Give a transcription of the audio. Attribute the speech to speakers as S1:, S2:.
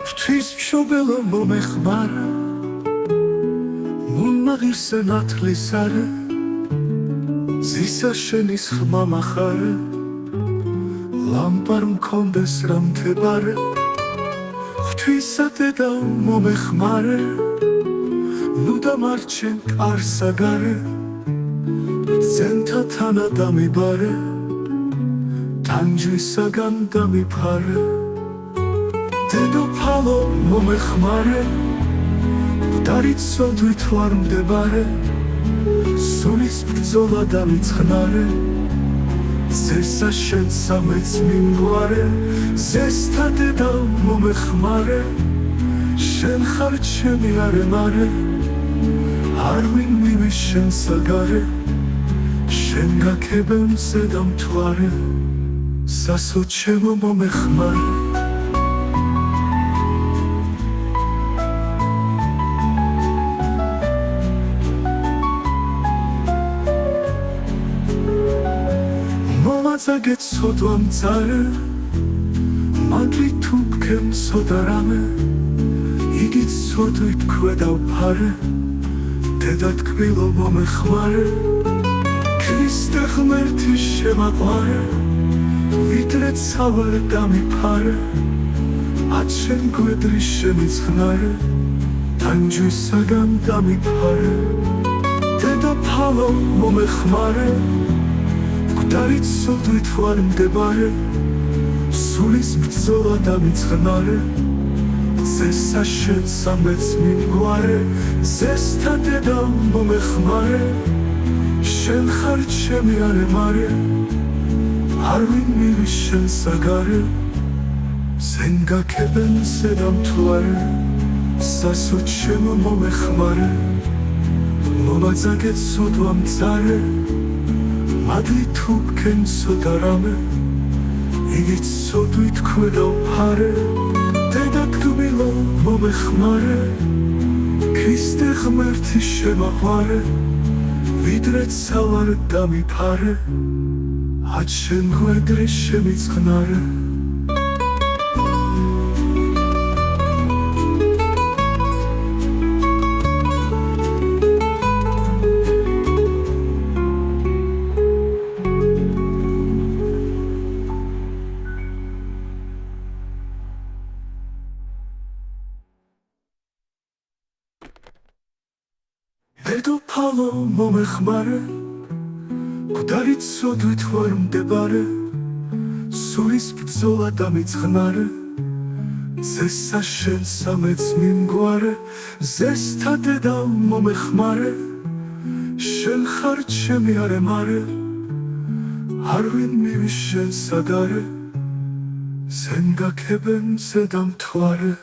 S1: ღვთის მშობელო მომეხმარა, მომაღირსე ნათლისარე, ზისა შენის ხმა მახარე, ლამპარ მქონდეს რა მთებარე, ღვთისა დედაო მომეხმარე, ნუ დამარჩენ კარსაგარე, ბრძენთა თანა დამიბარე, ტანჯვისაგან დამიფარე. დედოფალო მომეხმარე, მკვდარით სოდვით ვარ მდებარე, სულის ბრძოლა დამიწყნარე, ზესა შენ სამეც მიმგვარე, ზესთა დედაო მომეხმარე, შენ ხარ ჩემი არემარე, არ ვინ მივის შენ საგარე, შენ გაქებენ ზედა მთვარე, სასო ჩემო მომეხმარე. მომაწაგეთ სოდვა მწარე, მადლი თუ გქენ სოდა რამე, იგით სოდვით ქვედავფარე, დედა თქმილო მომეხმარე, ქრისტე ღმერთის შემაყვარე, ვიდრე ცალვარ დამიფარე, ათ შენ გვედრი შემიწყნარე, ტანჯვისაგან დამიფარე. დედოფალო მომეხმარე, მკვდარით სოდვით ვარ მდებარე, სულის ბრძოლა დამიწყნარე, ზესა შენ სამეც მიმგვარე, ზესთა დედაო მომეხმარე, შენ ხარ ჩემი არემარე, არ ვინ მივის შენ საგარე, ზენ გაქებენ ზედა მთვარე, სასო ჩემო მომეხმარე. მომაწაგეთ სოდვა მწარე, მადლი თუ გქენ სოდა რამე, იგით სოდვით ქვედავფარე, დედა თქმილო მომეხმარე, ქრისტე ღმერთის შემაყვარე, ვიდრე ცალვარ დამიფარე, ათ შენ გვედრი შემიწყნარე. დედოფალო მომეხმარე, მკვდარით სოდვით ვარ მდებარე, სულის ბრძოლა დამიწყნარე, ზესა შენ სამეც მიმგვარე, ზესთა დედაო მომეხმარე, შენ ხარ ჩემი არემარე, არ ვინ მივის შენ საგარე, ზენ გაქებენ ზედა მთვარე.